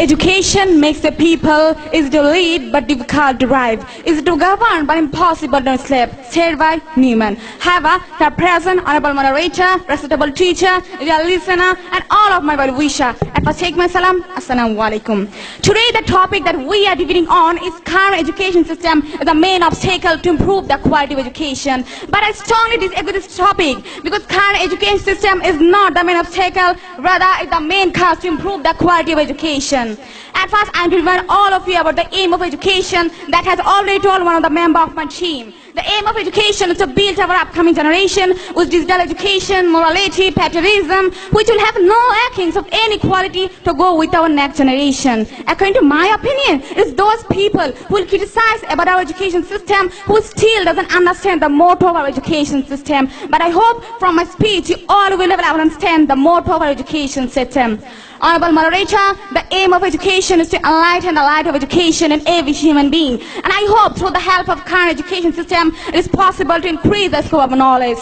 Education makes the people easy to lead but difficult to drive, easy to govern but impossible to enslave. Said by Newman. However, the present honorable moderator, respectable teacher, dear listener, and all of my well-wisher. At first, take my salam. Assalamu alaikum. Today, the topic that we are debating on is current education system is the main obstacle to improve the quality of education. But I strongly disagree with this topic because current education system is not the main obstacle, rather it's the main cause to improve the quality of education. At first, I am to remind all of you about the aim of education that has already told one of the members of my team. The aim of education is to build our upcoming generation with digital education, morality, patriotism, which will have no lackings of any quality to go with our next generation. According to my opinion, it is those people who will criticize about our education system who still doesn't understand the motto of our education system. But I hope from my speech you all will understand the motto of our education system. Honorable moderator, the aim of education is to enlighten the light of education in every human being. And I hope through the help of current education system, it is possible to increase the scope of knowledge.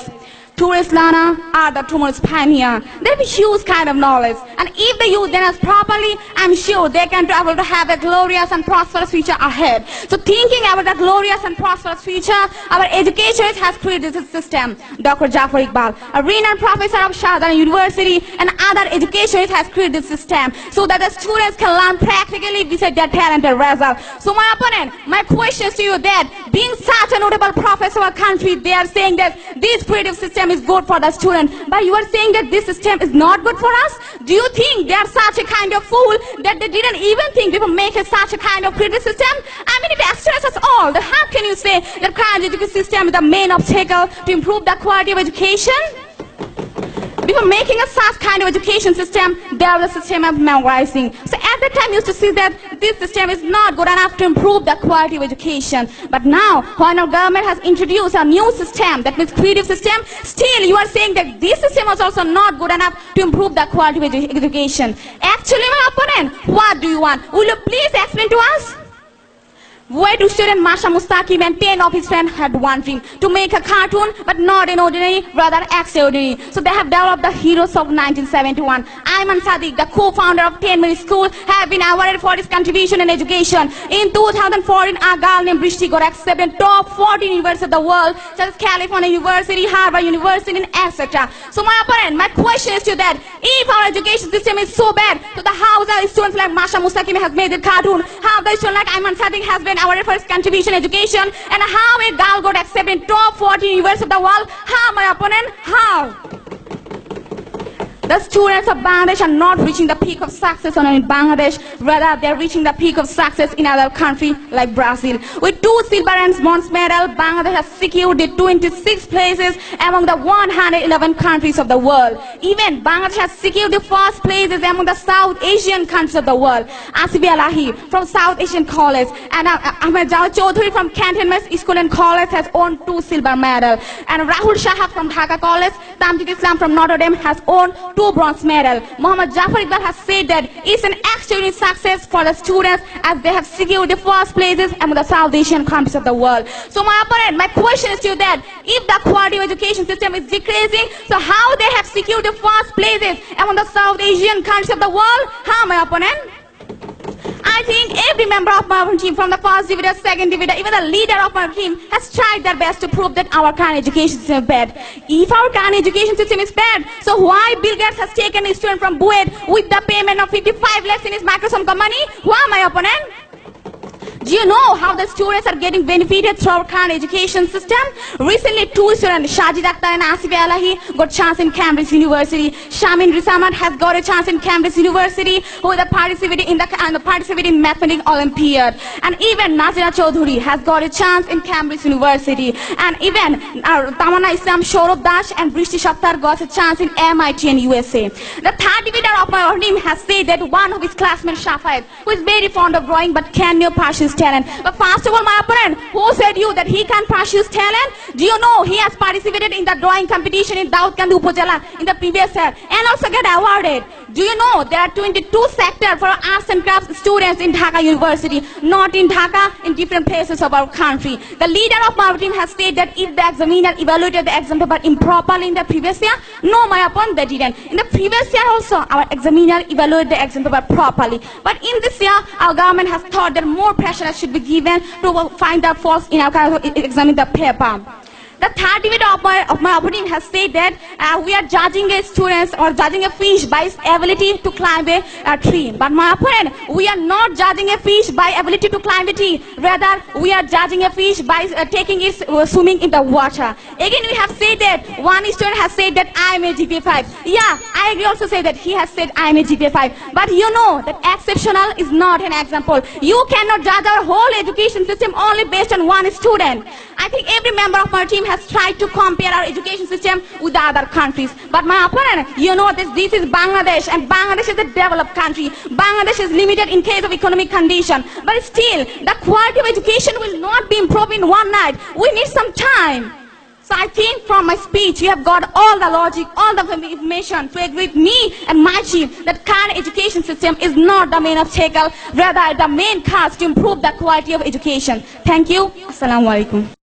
Tourist learners are the tomorrow's pioneer. They have a huge kind of knowledge. And if they use them properly, I'm sure they can travel to have a glorious and prosperous future ahead. So thinking about the glorious and prosperous future, our education has created this system. Dr. Jafar Iqbal, a renowned professor of Shahada University and other educationists has created this system so that the students can learn practically beside their talented result. So my opponent, my question to you that being such a notable professor of a country, they are saying that this creative system is good for the student, but you are saying that this system is not good for us? Do you think they are such a kind of fool that they didn't even think they would make such a kind of creative system? I mean, it astonises us all. That how can you say that current education system is the main obstacle to improve the quality of education? Before making a such kind of education system, there was a system of memorizing. So at that time, you used to see that this system is not good enough to improve the quality of education. But now, when our government has introduced a new system, that means creative system, still you are saying that this system was also not good enough to improve the quality of education. Actually, my opponent, what do you want? Will you please explain to us? Why do student Masha Mustaqim and 10 of his friends had one dream? To make a cartoon, but not an ordinary, rather extraordinary. So they have developed the heroes of 1971. Ayman Sadiq, the co-founder of 10 Minute School, have been awarded for his contribution in education. In 2014, a girl named Brishti got accepted in top 14 universities of the world, such as California University, Harvard University, and etc. So my opponent, my question is to that, if our education system is so bad, so the how the students like Masha Mustaqim has made a cartoon, how the student like Ayman Sadiq has been awarded for his contribution in education, and how a girl got accepted in top 14 universities of the world, how my opponent, how? The students of Bangladesh are not reaching the peak of success only in Bangladesh, rather they are reaching the peak of success in other countries like Brazil. With 2 silver and bronze medals, Bangladesh has secured the 26 places among the 111 countries of the world. Even Bangladesh has secured the first places among the South Asian countries of the world. Asifi Alahi from South Asian College and Ahmed Jawad Chaudhary from Cantonment School and College has won 2 silver medals. And Rahul Shahab from Dhaka College, Tamjid Islam from Notre Dame has won 2 bronze medals. Muhammad Jafar Iqbal has said that it's an extraordinary success for the students as they have secured the first places among the South Asian countries of the world. So my opponent, my question is to you that if the quality of education system is decreasing, so how they have secured the first places among the South Asian countries of the world? How, my opponent? I think every member of my team, from the first divider, second divider, even the leader of our team, has tried their best to prove that our current education system is bad. If our current education system is bad, so why Bill Gates has taken a student from Buet with the payment of 55 lakhs in his Microsoft company? Why, my opponent? Do you know how the students are getting benefited through our current education system? Recently, 2 students, Shajid Akhtar and Asifi Alahi, got a chance in Cambridge University. Shamin Risamat has got a chance in Cambridge University, who is participating in the Mathematics Olympiad. And even Nazira Chaudhary has got a chance in Cambridge University. And even Tamanna Islam, Shourab Dash, and Brishti Shaftar got a chance in MIT and USA. The third divider of our team has said that one of his classmates, Shafayed, who is very fond of drawing but can not pursue his talent. But first of all, my opponent, who said you that he can pursue his talent? Do you know he has participated in the drawing competition in Daud Kandi Upazila in the previous year and also get awarded? Do you know there are 22 sectors for arts and crafts students in Dhaka University, not in Dhaka, in different places of our country. The leader of our team has said that if the examiner evaluated the exam paper improperly in the previous year, no, my upon they didn't. In the previous year also, our examiner evaluated the exam paper properly. But in this year, our government has thought that more pressure should be given to find out faults in our examine the paper. The third debate of my opponent has said that we are judging a student or judging a fish by its ability to climb a tree. But my opponent, we are not judging a fish by ability to climb a tree. Rather, we are judging a fish by taking its swimming in the water. Again, we have said that one student has said that I am a GPA 5. Yeah, I agree also say that he has said I am a GPA 5. But you know that exceptional is not an example. You cannot judge our whole education system only based on one student. I think every member of our team has tried to compare our education system with the other countries. But my opponent, you know this is Bangladesh, and Bangladesh is a developed country. Bangladesh is limited in case of economic condition. But still, the quality of education will not be improved in one night. We need some time. So I think from my speech, you have got all the logic, all the information to agree with me and my chief that current education system is not the main obstacle, rather the main cause to improve the quality of education. Thank you. Assalamu alaikum.